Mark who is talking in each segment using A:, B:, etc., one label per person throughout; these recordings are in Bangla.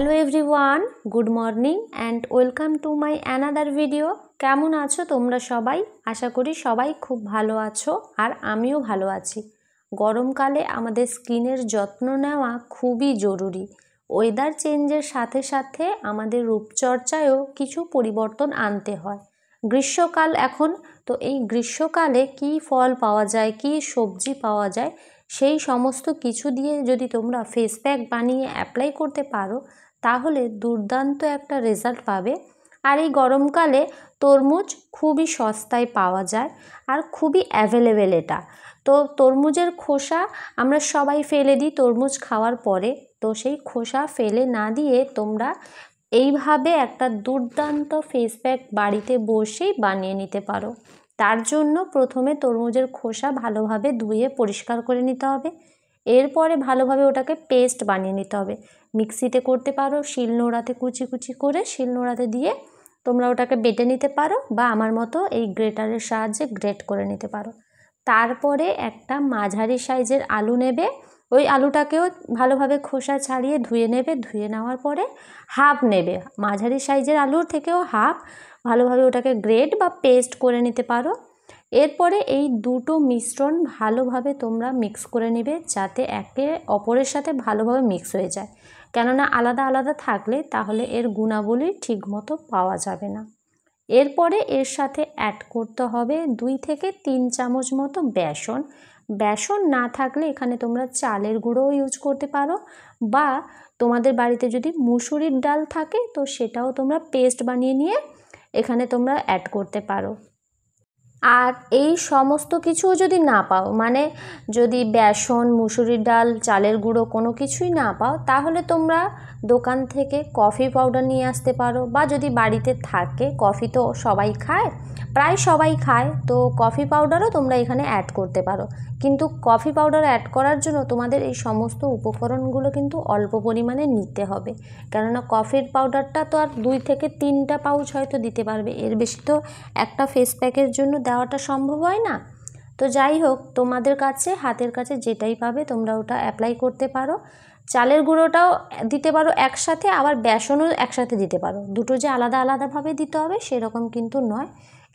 A: Hello everyone, good morning and welcome to my another video. কেমন আছো তোমরা সবাই? আশা করি সবাই খুব ভালো আছো আর আমিও ভালো আছি। গরমকালে আমাদের স্কিনের যত্ন নেওয়া খুবই জরুরি। ওয়েদার চেঞ্জের সাথে সাথে আমাদের রূপচর্চায়ও কিছু পরিবর্তন আনতে হয়। গ্রীষ্মকাল এখন, তো এই গ্রীষ্মকালে কী ফল পাওয়া যায়, কী সবজি পাওয়া যায়, সেই সমস্ত কিছু দিয়ে যদি তোমরা ফেস প্যাক বানিয়ে অ্যাপ্লাই করতে পারো তাহলে দুর্দান্ত একটা রেজাল্ট পাবে। আর এই গরমকালে তরমুজ খুবই সস্তায় পাওয়া যায় আর খুবই অ্যাভেলেবেল এটা। তো তরমুজের খোসা আমরা সবাই ফেলে দিই তরমুজ খাওয়ার পরে, তো সেই খোসা ফেলে না দিয়ে তোমরা এইভাবে একটা দুর্দান্ত ফেস প্যাক বাড়িতে বসেই বানিয়ে নিতে পারো। তার জন্য প্রথমে তরমুজের খোসা ভালোভাবে ধুয়ে পরিষ্কার করে নিতে হবে। এরপরে ভালোভাবে ওটাকে পেস্ট বানিয়ে নিতে হবে। মিক্সিতে করতে পারো, শিলনোড়াতে কুচি কুচি করে শিলনোড়াতে দিয়ে তোমরা ওটাকে বেটে নিতে পারো, বা আমার মতো এই গ্রেটারের সাহায্যে গ্রেট করে নিতে পারো। তারপরে একটা মাঝারি সাইজের আলু নেবে, ওই আলুটাকেও ভালোভাবে খোসা ছাড়িয়ে ধুয়ে নেবে। ধুয়ে নেওয়ার পরে হাফ নেবে, মাঝারি সাইজের আলুর থেকেও হাফ, ভালোভাবে ওটাকে গ্রেট বা পেস্ট করে নিতে পারো। এরপরে এই দুটো মিশ্রণ ভালোভাবে তোমরা মিক্স করে নেবে, যাতে একে অপরের সাথে ভালোভাবে মিক্স হয়ে যায়। কেননা আলাদা আলাদা থাকলে তাহলে এর গুণাবলী ঠিকমতো পাওয়া যাবে না। এরপরে এর সাথে অ্যাড করতে হবে 2 থেকে 3 চামচ মতো বেসন। বেসন না থাকলে এখানে তোমরা চালের গুঁড়োও ইউজ করতে পারো, বা তোমাদের বাড়িতে যদি মুসুরির ডাল থাকে তো সেটাও তোমরা পেস্ট বানিয়ে নিয়ে এখানে তোমরা অ্যাড করতে পারো। আর এই সমস্ত কিছুও যদি না পাও, মানে যদি বেসন, মুসুরির ডাল, চালের গুঁড়ো কোনো কিছুই না পাও, তাহলে তোমরা দোকান থেকে কফি পাউডার নিয়ে আসতে পারো, বা যদি বাড়িতে থাকে, কফি তো সবাই খায়, প্রায় সবাই খায়, তো কফি পাউডারও তোমরা এখানে অ্যাড করতে পারো। কিন্তু কফি পাউডার অ্যাড করার জন্য তোমাদের এই সমস্ত উপকরণগুলো কিন্তু অল্প পরিমাণে নিতে হবে, কেননা কফির পাউডারটা তো আর 2 থেকে 3টা পাউচ হয়তো দিতে পারবে, এর বেশি তো একটা ফেস প্যাকের জন্য দেওয়াটা সম্ভব হয় না। তো যাই হোক, তোমাদের কাছে হাতের কাছে যেটাই পাবে তোমরা ওটা অ্যাপ্লাই করতে পারো। চালের গুঁড়োটাও দিতে পারো একসাথে, আবার বেসনও একসাথে দিতে পারো। দুটো যে আলাদা আলাদাভাবে দিতে হবে সেরকম কিন্তু নয়।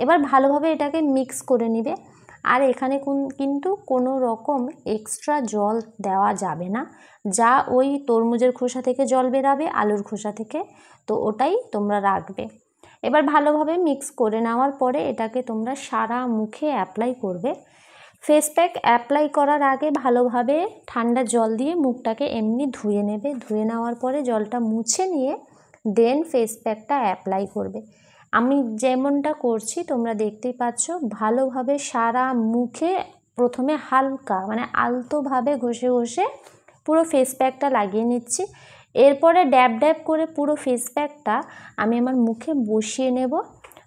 A: এবার ভালোভাবে এটাকে মিক্স করে নিবে। আর এখানে কিন্তু কোনো রকম এক্সট্রা জল দেওয়া যাবে না, যা ওই তরমুজের খোসা থেকে জল বেরাবে, আলুর খোসা থেকে, তো ওটাই তোমরা রাখবে। এবার ভালোভাবে মিক্স করে নেওয়ার পরে এটাকে তোমরা সারা মুখে অ্যাপ্লাই করবে। ফেস প্যাক অ্যাপ্লাই করার আগে ভালোভাবে ঠান্ডা জল দিয়ে মুখটাকে এমনি ধুয়ে নেবে। ধুয়ে নেওয়ার পরে জলটা মুছে নিয়ে দেন ফেস প্যাকটা অ্যাপ্লাই করবে। আমি যেমনটা করছি তোমরা দেখতেই পাচ্ছ, ভালোভাবে সারা মুখে প্রথমে হালকা মানে আলতোভাবে ঘষে ঘষে পুরো ফেস প্যাকটা লাগিয়ে নিচ্ছি। এরপরে ড্যাব ড্যাব করে পুরো ফেস প্যাকটা আমি আমার মুখে বসিয়ে নেব।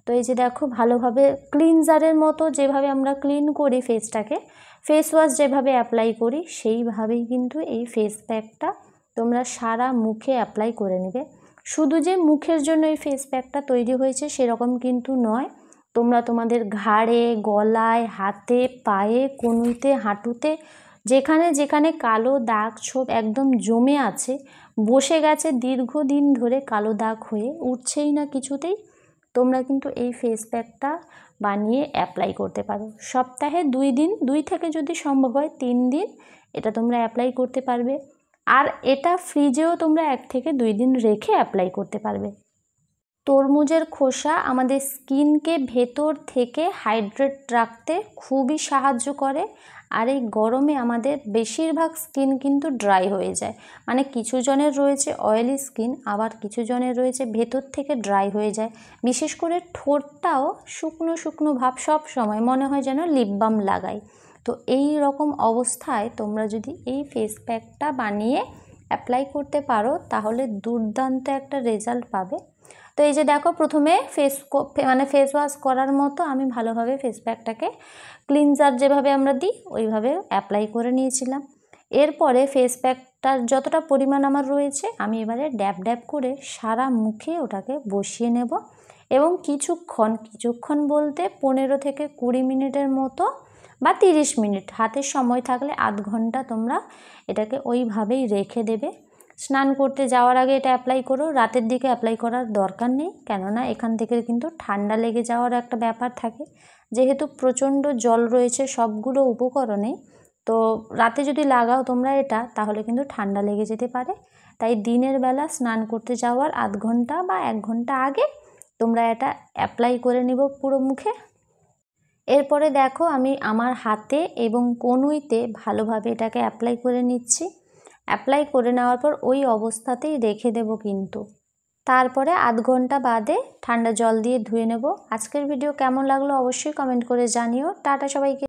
A: তো এই যে দেখো, ভালোভাবে ক্লিনজারের মতো যেভাবে আমরা ক্লিন করি ফেসটাকে, ফেস ওয়াশ যেভাবে অ্যাপ্লাই করি সেইভাবেই কিন্তু এই ফেস প্যাকটা তোমরা সারা মুখে অ্যাপ্লাই করে নেবে। শুধু যে মুখের জন্য এই ফেস প্যাকটা তৈরি হয়েছে সেরকম কিন্তু নয়, তোমরা তোমাদের ঘাড়ে, গলায়, হাতে, পায়ে, কনুইতে, হাঁটুতে, যেখানে যেখানে কালো দাগ ছোপ একদম জমে আছে, বসে গেছে দীর্ঘদিন ধরে, কালো দাগ হয়ে উঠছেই না কিছুতেই, তোমরা কিন্তু এই ফেস প্যাকটা বানিয়ে অ্যাপ্লাই করতে পারো। সপ্তাহে 2 দিন, 2 থেকে যদি সম্ভব হয় 3 দিন এটা তোমরা অ্যাপ্লাই করতে পারবে। আর এটা ফ্রিজেও তোমরা 1 থেকে 2 দিন রেখে অ্যাপ্লাই করতে পারবে। তরমুজের খোসা আমাদের স্কিনকে ভেতর থেকে হাইড্রেট রাখতে খুবই সাহায্য করে। আর এই গরমে আমাদের বেশিরভাগ স্কিন কিন্তু ড্রাই হয়ে যায়, মানে কিছু জনের রয়েছে অয়েলি স্কিন, আবার কিছু জনের রয়েছে ভেতর থেকে ড্রাই হয়ে যায়। বিশেষ করে ঠোঁটটাও শুকনো শুকনো ভাব, সব সময় মনে হয় যেন লিপ বাম লাগাই। তো এই রকম অবস্থায় তোমরা যদি এই ফেস প্যাকটা বানিয়ে অ্যাপ্লাই করতে পারো তাহলে দুর্দান্ত একটা রেজাল্ট পাবে। তো এই যে দেখো, প্রথমে ফেস ওয়াশ করার মতো আমি ভালোভাবে ফেস প্যাকটাকে ক্লিনজার যেভাবে আমরা দিই ওইভাবে অ্যাপ্লাই করে নিয়েছিলাম। এরপরে ফেস প্যাকটার যতটা পরিমাণ আমার রয়েছে আমি এবারে ড্যাব ড্যাব করে সারা মুখে ওটাকে বসিয়ে নেব, এবং কিছুক্ষণ বলতে 15 থেকে 20 মিনিটের মতো, বা 30 মিনিট, হাতে সময় থাকলে আধ ঘন্টা তোমরা এটাকে ওইভাবেই রেখে দেবে। স্নান করতে যাওয়ার আগে এটা অ্যাপ্লাই করো, রাতের দিকে অ্যাপ্লাই করার দরকার নেই, কেননা এখান থেকে কিন্তু ঠান্ডা লেগে যাওয়ার একটা ব্যাপার থাকে। যেহেতু প্রচণ্ড জল রয়েছে সবগুলো উপকরণে, তো রাতে যদি লাগাও তোমরা এটা, তাহলে কিন্তু ঠান্ডা লেগে যেতে পারে। তাই দিনের বেলা স্নান করতে যাওয়ার আধ ঘন্টা বা 1 ঘন্টা আগে তোমরা এটা অ্যাপ্লাই করে নিব পুরো মুখে। এরপরে দেখো আমি আমার হাতে এবং কনুইতে ভালোভাবে এটাকে অ্যাপ্লাই করে নিচ্ছি। অ্যাপ্লাই করে নেওয়ার পর ওই অবস্থাতেই রেখে দেব কিন্তু। তারপরে আধ ঘন্টা বাদে ঠান্ডা জল দিয়ে ধুয়ে নেব। আজকের ভিডিও কেমন লাগলো অবশ্যই কমেন্ট করে জানিও। টাটা সবাইকে।